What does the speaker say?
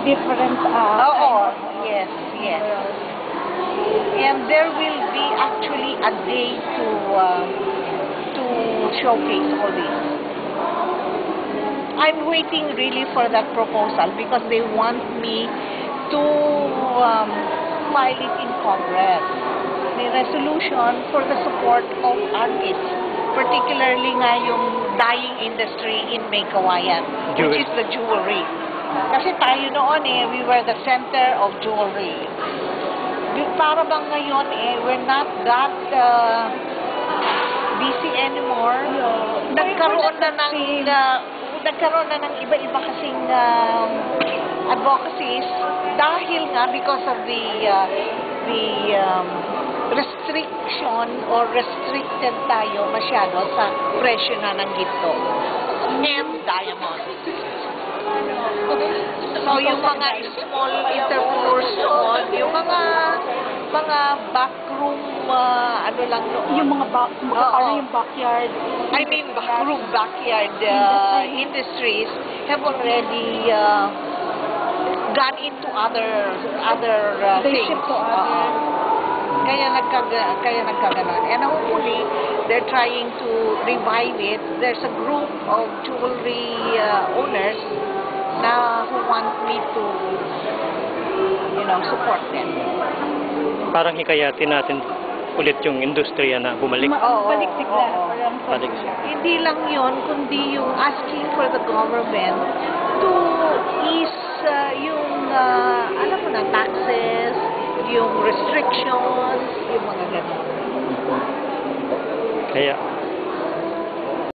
different Oo, yes, yes. And there will be actually a day to showcase all this. I'm waiting really for that proposal because they want me to file it in Congress. The resolution for the support of artists, particularly nga yung dyeing industry in May Kawayan, which is the jewelry. Kasi tayo noon we were the center of jewelry. Para bang ngayon we're not that busy anymore. Nagkaroon na ng iba-iba kasing advocacies dahil nga because of the restriction or restricted tayo masyado sa presyo na ng ginto and diamond. So yung mga small entrepreneurs doon, yung mga backroom ano lang noon. Yung mga yung backyard. I mean backyard industries have already gone into other They things. ship to other. Kaya nagkaganon. And hopefully, they're trying to revive it. There's a group of jewelry owners na who want me to, support them. Parang hikayatin natin ulit yung industriya na bumalik. Balik bigla. Balik. Hindi lang yon, kundi yung asking for the government to ease yung, alam mo na, taxes, yung restrictions, yung mga ganun. Kaya